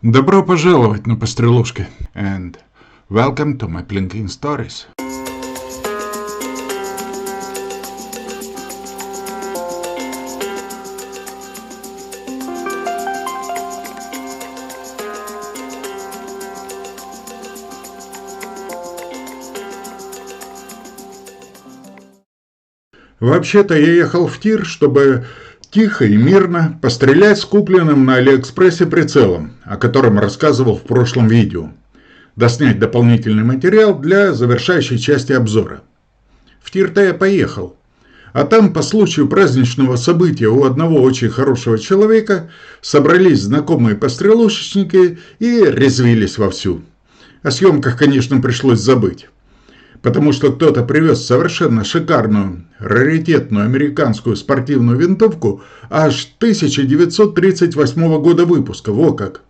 Добро пожаловать на Пострелушки. And welcome to my Blinking Stories. Вообще-то я ехал в тир, чтобы тихо и мирно пострелять с купленным на Алиэкспрессе прицелом, о котором рассказывал в прошлом видео. Доснять дополнительный материал для завершающей части обзора. В тир-то я поехал. А там по случаю праздничного события у одного очень хорошего человека собрались знакомые пострелушечники и резвились вовсю. О съемках, конечно, пришлось забыть. Потому что кто-то привез совершенно шикарную, раритетную американскую спортивную винтовку аж 1938 года выпуска, во как.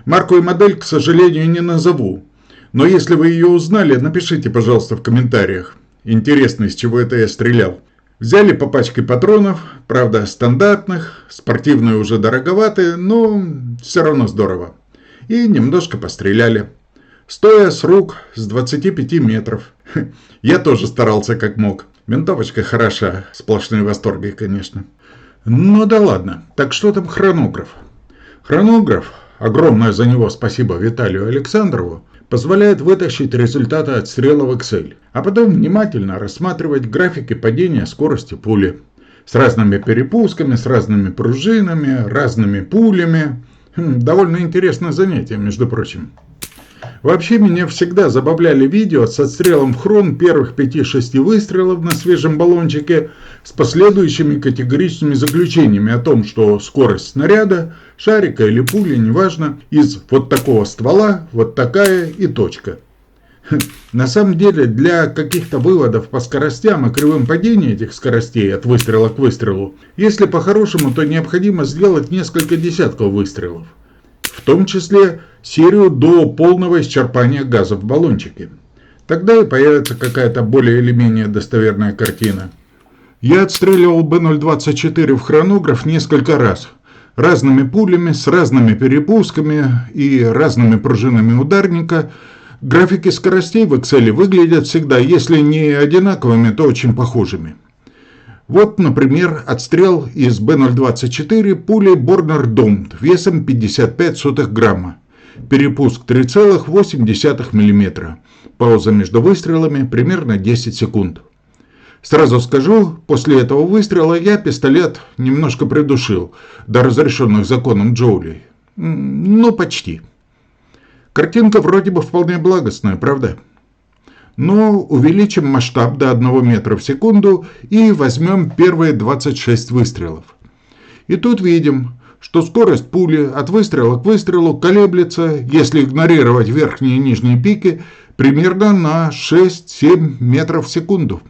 Марку и модель, к сожалению, не назову, но если вы ее узнали, напишите, пожалуйста, в комментариях. Интересно, из чего это я стрелял. Взяли по пачке патронов, правда стандартных, спортивные уже дороговатые, но все равно здорово. И немножко постреляли. Стоя с рук с 25 метров. Я тоже старался как мог. Винтовочка хороша, сплошные восторги, конечно. Ну да ладно, так что там хронограф? Хронограф, огромное за него спасибо Виталию Александрову, позволяет вытащить результаты отстрела в Excel, а потом внимательно рассматривать графики падения скорости пули. С разными перепусками, с разными пружинами, разными пулями. Довольно интересное занятие, между прочим. Вообще меня всегда забавляли видео с отстрелом в хрон первых 5-6 выстрелов на свежем баллончике с последующими категоричными заключениями о том, что скорость снаряда, шарика или пули, неважно, из вот такого ствола, вот такая и точка. На самом деле для каких-то выводов по скоростям и кривым падениям этих скоростей от выстрела к выстрелу, если по-хорошему, то необходимо сделать несколько десятков выстрелов. В том числе серию до полного исчерпания газа в баллончике. Тогда и появится какая-то более или менее достоверная картина. Я отстреливал Б-024 в хронограф несколько раз. Разными пулями, с разными перепусками и разными пружинами ударника. Графики скоростей в Excel выглядят всегда, если не одинаковыми, то очень похожими. Вот, например, отстрел из Б-024 пулей Борнер Домт весом 55 грамма. Перепуск 3,8 мм. Пауза между выстрелами примерно 10 секунд. Сразу скажу, после этого выстрела я пистолет немножко придушил до разрешенных законом Джоули. Ну, почти. Картинка вроде бы вполне благостная, правда? Но увеличим масштаб до 1 метра в секунду и возьмем первые 26 выстрелов. И тут видим, что скорость пули от выстрела к выстрелу колеблется, если игнорировать верхние и нижние пики, примерно на 6-7 метров в секунду.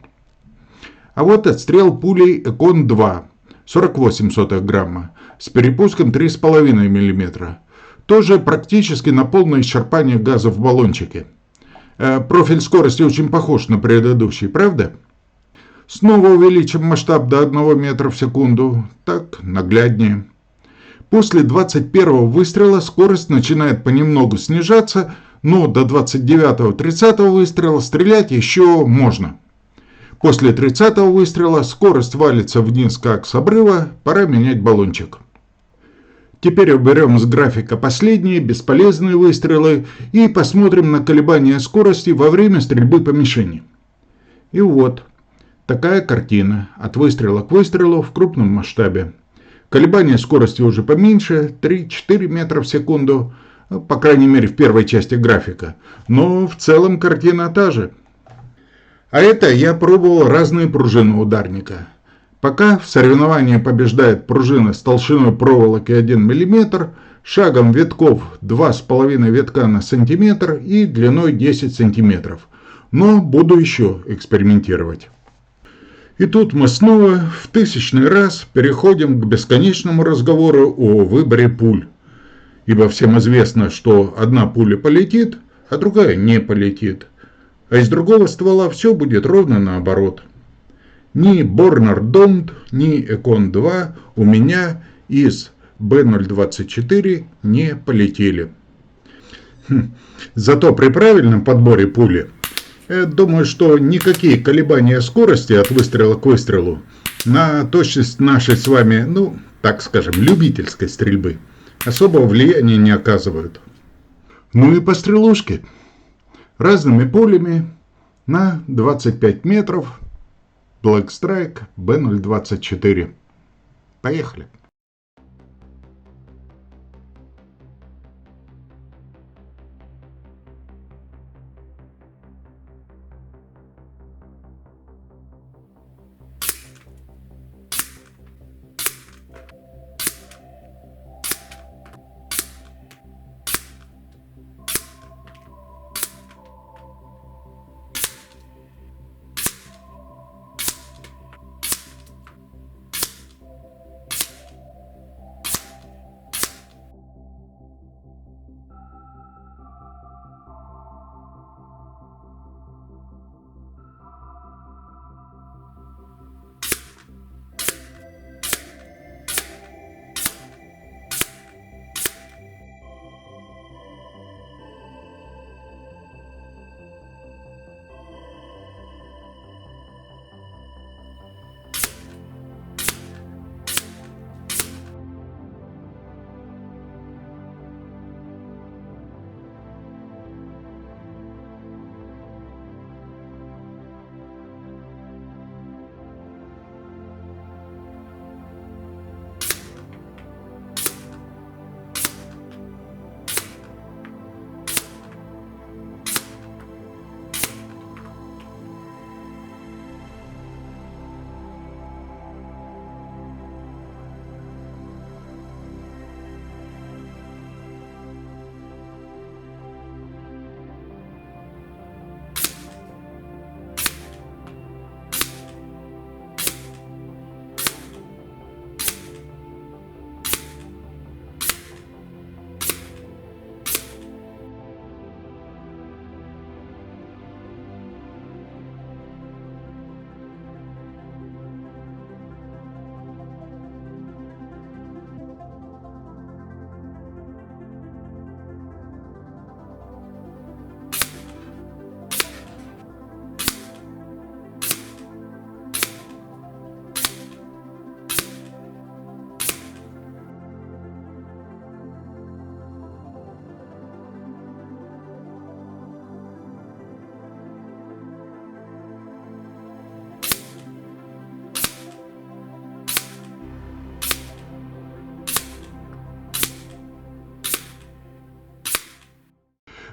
А вот отстрел пулей Экон-2, 48 грамма, с перепуском 3,5 мм. Тоже практически на полное исчерпание газа в баллончике. Профиль скорости очень похож на предыдущий, правда? Снова увеличим масштаб до 1 метра в секунду. Так, нагляднее. После 21-го выстрела скорость начинает понемногу снижаться, но до 29-30 выстрела стрелять еще можно. После 30-го выстрела скорость валится вниз как с обрыва, пора менять баллончик. Теперь уберем с графика последние бесполезные выстрелы и посмотрим на колебания скорости во время стрельбы по мишени. И вот, такая картина от выстрела к выстрелу в крупном масштабе. Колебания скорости уже поменьше, 3-4 метра в секунду, по крайней мере в первой части графика. Но в целом картина та же. А это я пробовал разные пружины ударника. Пока в соревновании побеждает пружина с толщиной проволоки 1 мм, шагом витков 2,5 витка на сантиметр и длиной 10 см. Но буду еще экспериментировать. И тут мы снова в 1000-й раз переходим к бесконечному разговору о выборе пуль. Ибо всем известно, что одна пуля полетит, а другая не полетит. А из другого ствола все будет ровно наоборот. Ни Борнер Домт, ни Экон-2 у меня из Б-024 не полетели. Зато при правильном подборе пули, думаю, что никакие колебания скорости от выстрела к выстрелу на точность нашей с вами, так скажем, любительской стрельбы особого влияния не оказывают. Ну и пострелушки. Разными пулями на 25 метров Black Strike Б-024. Поехали.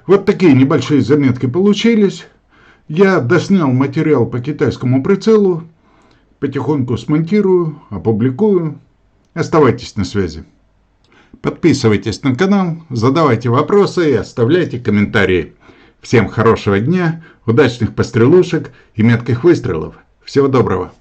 Вот такие небольшие заметки получились. Я доснял материал по китайскому прицелу. Потихоньку смонтирую, опубликую. Оставайтесь на связи. Подписывайтесь на канал, задавайте вопросы и оставляйте комментарии. Всем хорошего дня, удачных пострелушек и метких выстрелов. Всего доброго.